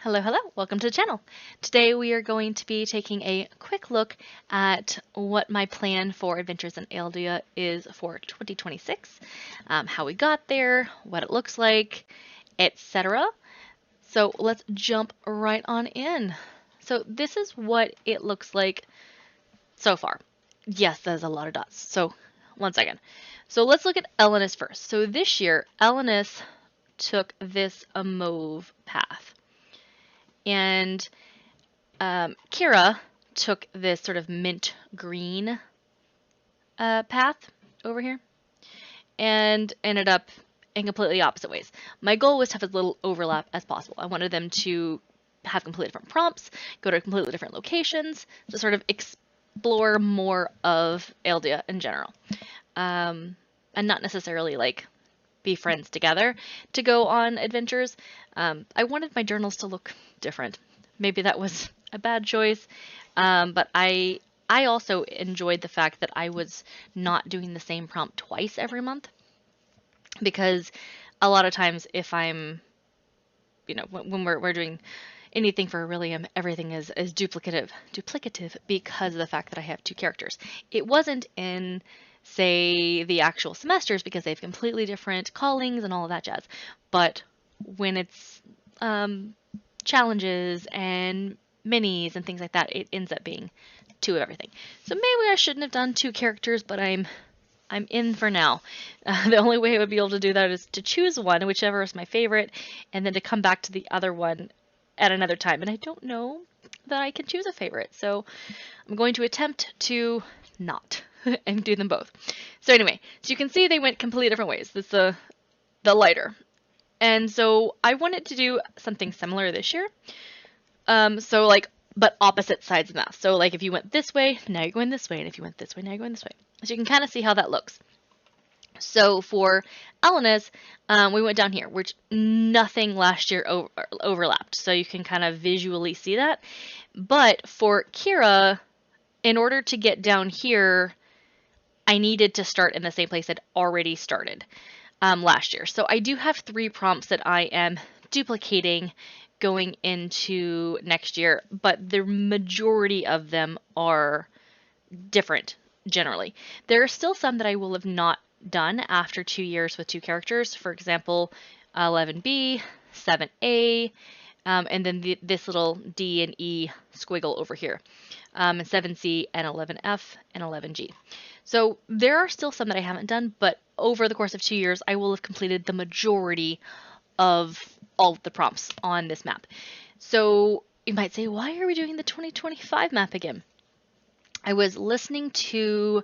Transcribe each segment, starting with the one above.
Hello, hello, welcome to the channel. Today we are going to be taking a quick look at what my plan for Adventures in Aeldia is for 2026, how we got there, what it looks like, etc. So let's jump right on in. So this is what it looks like so far. Yes, there's a lot of dots. So one second. So let's look at Elellanus first. So this year, Elellanus took this mauve path. And Kira took this sort of mint green path over here and ended up in completely opposite ways. My goal was to have as little overlap as possible. I wanted them to have completely different prompts, go to completely different locations, to sort of explore more of Aeldia in general. And not necessarily like be friends together to go on adventures. I wanted my journals to look different. Maybe that was a bad choice, but I also enjoyed the fact that I was not doing the same prompt twice every month, because a lot of times if I'm, when we're doing anything for Aurelium, everything is duplicative because of the fact that I have two characters. It wasn't in, say, the actual semesters because they have completely different callings and all of that jazz. But when it's challenges and minis and things like that, it ends up being two of everything. So maybe I shouldn't have done two characters, but I'm in for now. The only way I would be able to do that is to choose one, whichever is my favorite, and then to come back to the other one at another time. And I don't know that I can choose a favorite, so I'm going to attempt to not and do them both. So anyway, so you can see they went completely different ways. This is the lighter. And so I wanted to do something similar this year. But opposite sides of the math. So like if you went this way, now you're going this way, and if you went this way, now you're going this way. So you can kind of see how that looks. So for Elellanus, we went down here, which nothing last year overlapped. So you can kind of visually see that. But for Kira, in order to get down here, I needed to start in the same place I'd already started last year. So I do have 3 prompts that I am duplicating going into next year, but the majority of them are different generally. There are still some that I will have not done after 2 years with 2 characters. For example, 11B, 7A, and then this little D and E squiggle over here, and 7C and 11F and 11G. So there are still some that I haven't done, but over the course of 2 years, I will have completed the majority of all of the prompts on this map. So you might say, why are we doing the 2025 map again? I was listening to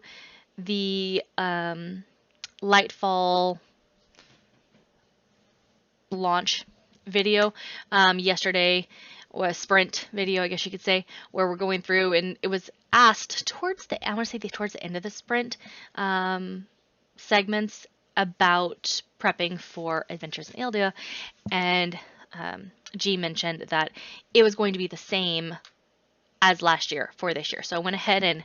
the Lightfall launch video yesterday, or a sprint video, I guess you could say, where we're going through, and it was asked towards the end of the sprint segments about prepping for Adventures in Aeldia, and G mentioned that it was going to be the same as last year for this year. So I went ahead and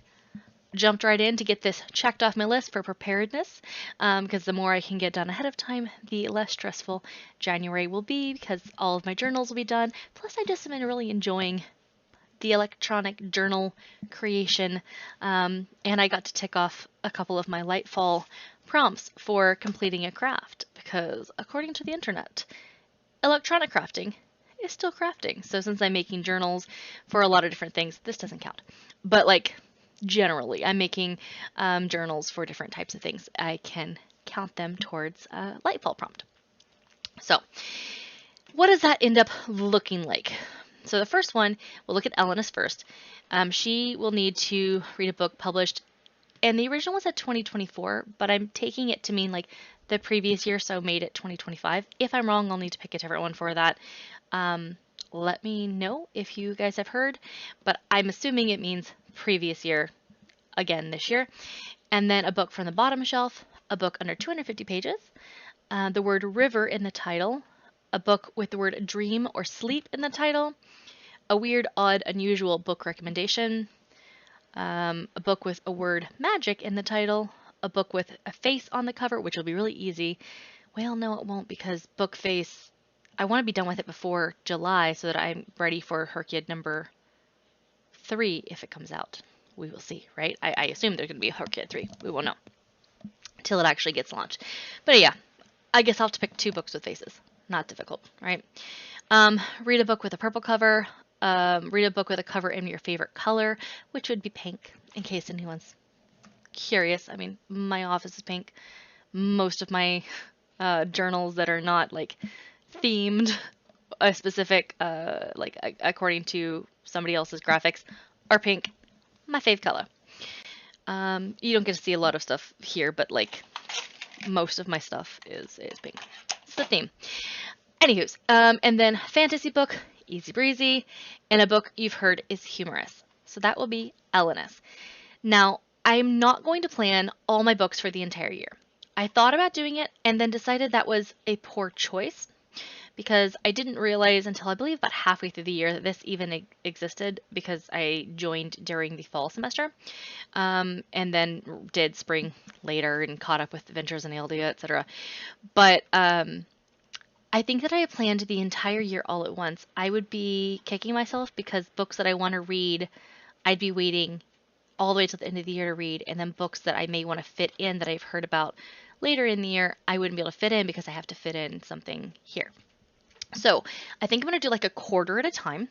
jumped right in to get this checked off my list for preparedness, because the more I can get done ahead of time, the less stressful January will be, because all of my journals will be done. Plus, I just been really enjoying the electronic journal creation, and I got to tick off a couple of my Lightfall prompts for completing a craft, because according to the internet, electronic crafting is still crafting. So since I'm making journals for a lot of different things, this doesn't count. But like generally, I'm making journals for different types of things. I can count them towards a Lightfall prompt. So what does that end up looking like? So the first one, we'll look at Elellanus first. She will need to read a book published, and the original was at 2024, but I'm taking it to mean like the previous year, so made it 2025. If I'm wrong, I'll need to pick a different one for that. Let me know if you guys have heard, but I'm assuming it means previous year, again this year. And then a book from the bottom shelf, a book under 250 pages, the word river in the title, a book with the word dream or sleep in the title, a weird, odd, unusual book recommendation, a book with a word magic in the title, a book with a face on the cover, which will be really easy. Well, no, it won't, because book face, I want to be done with it before July so that I'm ready for Hercule number 3 if it comes out. We will see, right? I assume there's going to be a Hercule 3. We won't know till it actually gets launched. But yeah, I guess I'll have to pick 2 books with faces. Not difficult, right? Read a book with a purple cover. Read a book with a cover in your favorite color, which would be pink, in case anyone's curious. I mean, my office is pink. Most of my journals that are not like themed a specific like according to somebody else's graphics are pink. My fave color. You don't get to see a lot of stuff here, but like most of my stuff is pink. It's the theme. Anywho's, and then fantasy book, easy breezy, and a book you've heard is humorous. So that will be Elellanus. Now, I'm not going to plan all my books for the entire year. I thought about doing it and then decided that was a poor choice because I didn't realize until I believe about halfway through the year that this even existed because I joined during the fall semester and then did spring later and caught up with Adventures in Aeldia, etc. But I think that I have planned the entire year all at once. I would be kicking myself because books that I want to read, I'd be waiting all the way till the end of the year to read, and then books that I may want to fit in that I've heard about later in the year, I wouldn't be able to fit in because I have to fit in something here. So I think I'm going to do like a quarter at a time,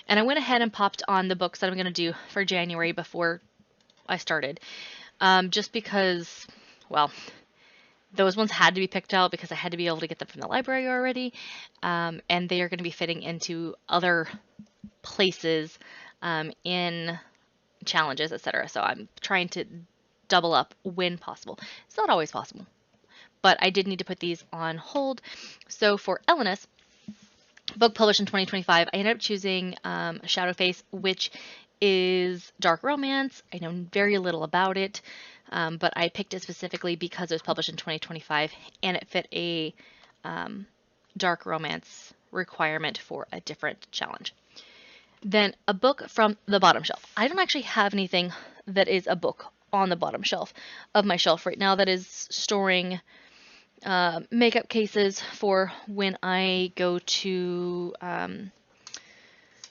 and I went ahead and popped on the books that I'm going to do for January before I started, just because, well, those ones had to be picked out because I had to be able to get them from the library already, and they are going to be fitting into other places in challenges, etc. So I'm trying to double up when possible. It's not always possible, but I did need to put these on hold. So for Elellanus, book published in 2025, I ended up choosing Shadowface, which is dark romance. I know very little about it, but I picked it specifically because it was published in 2025 and it fit a dark romance requirement for a different challenge. Then a book from the bottom shelf. I don't actually have anything that is a book on the bottom shelf of my shelf right now that is storing makeup cases for when I go to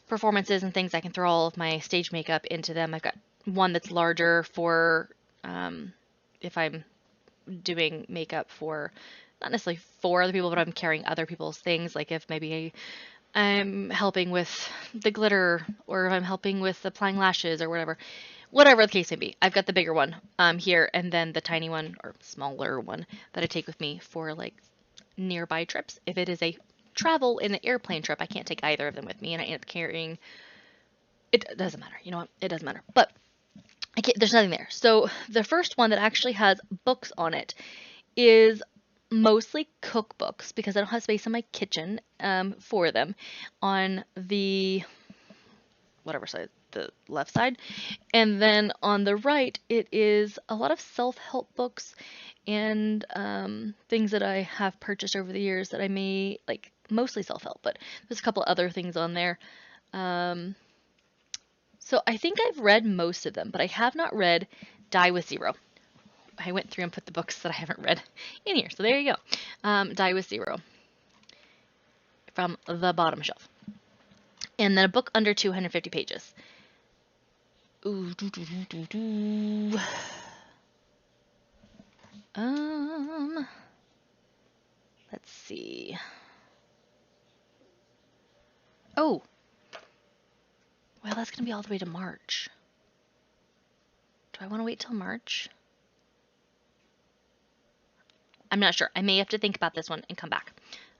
performances and things. I can throw all of my stage makeup into them. I've got one that's larger for if I'm doing makeup for not necessarily for other people, but I'm carrying other people's things, like if maybe I'm helping with the glitter or if I'm helping with applying lashes or whatever the case may be. I've got the bigger one here, and then the tiny one or smaller one that I take with me for like nearby trips. If it is a travel in an airplane trip, I can't take either of them with me, and I end up carrying. It doesn't matter. You know what? It doesn't matter. But there's nothing there. So the first one that actually has books on it is mostly cookbooks because I don't have space in my kitchen for them. On the whatever side, the left side, and then on the right it is a lot of self-help books and things that I have purchased over the years that I may like, mostly self-help, but there's a couple other things on there. So I think I've read most of them, but I have not read Die with Zero. I went through and put the books that I haven't read in here. So there you go. Die with Zero from the bottom shelf. And then a book under 250 pages. Ooh, let's see. Oh, well, that's going to be all the way to March. Do I want to wait till March? I'm not sure. I may have to think about this one and come back.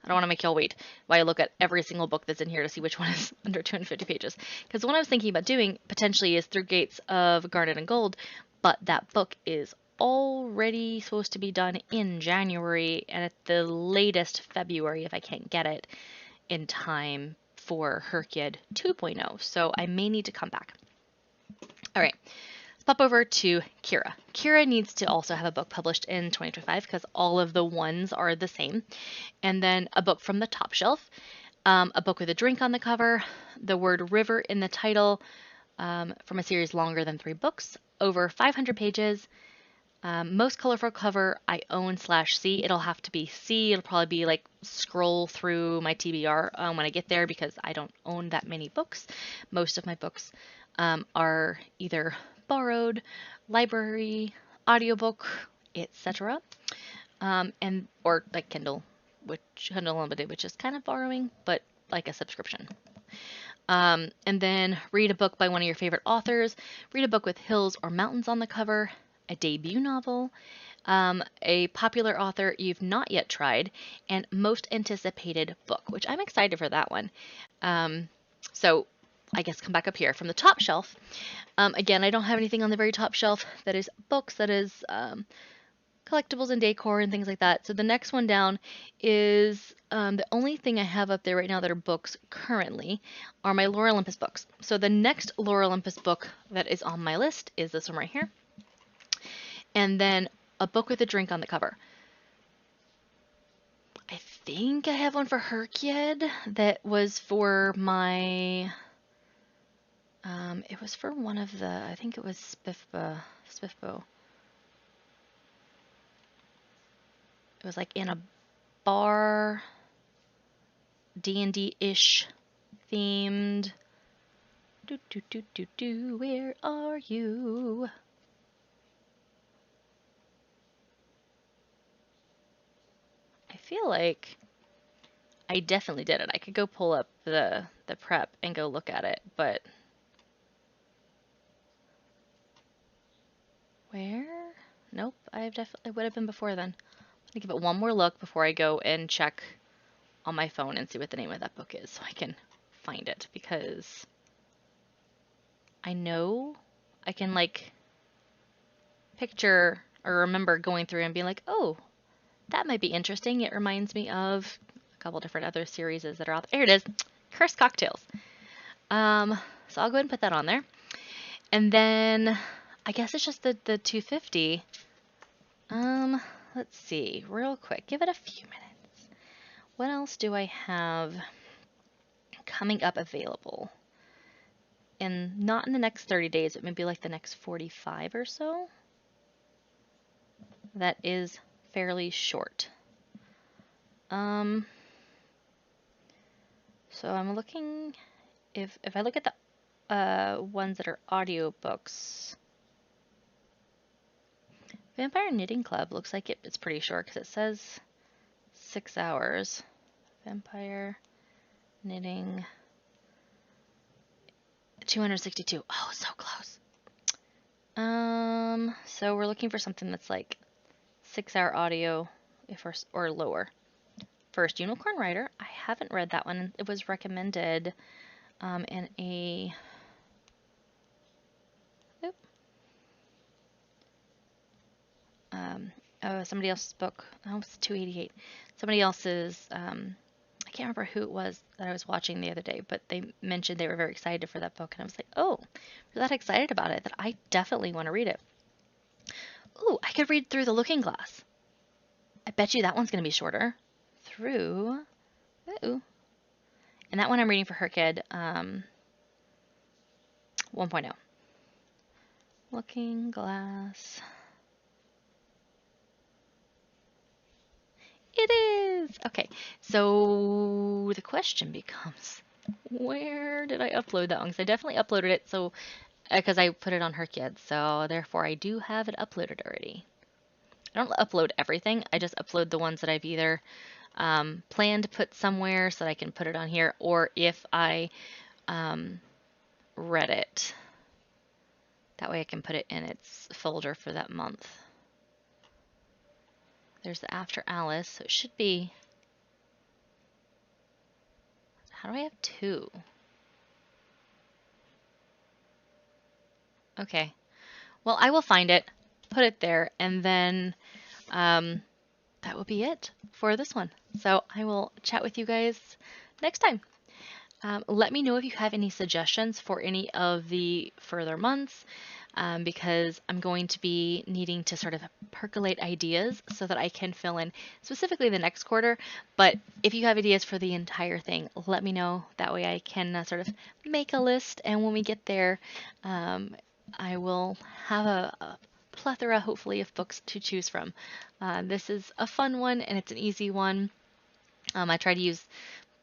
I don't want to make y'all wait while I look at every single book that's in here to see which one is under 250 pages. Because the one I was thinking about doing potentially is Through Gates of Garnet and Gold, but that book is already supposed to be done in January and at the latest February if I can't get it in time for Hercule 2.0. So I may need to come back. All right. Pop over to Kira. Kira needs to also have a book published in 2025 because all of the ones are the same. And then a book from the top shelf, a book with a drink on the cover, the word river in the title, from a series longer than 3 books, over 500 pages, Most colorful cover I own / see. It'll have to be C. It'll probably be like scroll through my TBR when I get there because I don't own that many books. Most of my books are either borrowed, library, audiobook, etc. And or like Kindle, Kindle Unlimited, which is kind of borrowing, but like a subscription. And then read a book by one of your favorite authors. Read a book with hills or mountains on the cover. A debut novel. A popular author you've not yet tried. And most anticipated book, which I'm excited for that one. So I guess come back up here from the top shelf. Again, I don't have anything on the very top shelf that is books, that is collectibles and decor and things like that. So the next one down is the only thing I have up there right now that are books currently are my Lore Olympus books. So the next Lore Olympus book that is on my list is this one right here. And then a book with a drink on the cover. I think I have one for Herkied that was for my... it was for one of the... I think it was Spiffbo. It was like in a bar, D&D-ish themed. Where are you? I feel like I definitely did it. I could go pull up the prep and go look at it, but where? Nope, I definitely would have been before then. I'm gonna give it one more look before I go and check on my phone and see what the name of that book is so I can find it, because I know I can like picture or remember going through and being like, oh, that might be interesting. It reminds me of a couple different other series that are out there. Here it is, Cursed Cocktails. So I'll go ahead and put that on there. And then I guess it's just the 250. Let's see, real quick, give it a few minutes. What else do I have coming up available? And not in the next 30 days, but maybe like the next 45 or so. That is fairly short. So I'm looking, if I look at the ones that are audiobooks, Vampire Knitting Club looks like it's pretty short because it says 6 hours. Vampire Knitting 262. Oh, so close. So we're looking for something that's like 6-hour audio, or lower. First Unicorn Rider. I haven't read that one. It was recommended in a... somebody else's book. Oh, it's 288. Somebody else's... I can't remember who it was that I was watching the other day, but they mentioned they were very excited for that book, and I was like, oh, you're that excited about it that I definitely want to read it. Ooh, I could read Through the Looking Glass. I bet you that one's going to be shorter. Through... Ooh. And that one I'm reading for Herkied 1.0. Looking Glass. It is! Okay, so the question becomes, where did I upload that one? Because I definitely uploaded it, so because I put it on Herkied, so therefore I do have it uploaded already. I don't upload everything, I just upload the ones that I've either planned to put somewhere so that I can put it on here, or if I read it. That way I can put it in its folder for that month. There's the After Alice, so it should be... How do I have 2? Okay. Well, I will find it, put it there, and then that will be it for this one. So I will chat with you guys next time. Let me know if you have any suggestions for any of the further months, because I'm going to be needing to sort of percolate ideas so that I can fill in specifically the next quarter. But if you have ideas for the entire thing, let me know. That way I can sort of make a list, and when we get there, I will have a plethora, hopefully, of books to choose from. This is a fun one and it's an easy one. I try to use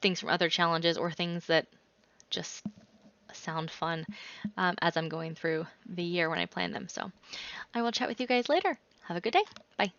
things from other challenges or things that just sound fun as I'm going through the year when I plan them. So I will chat with you guys later. Have a good day. Bye.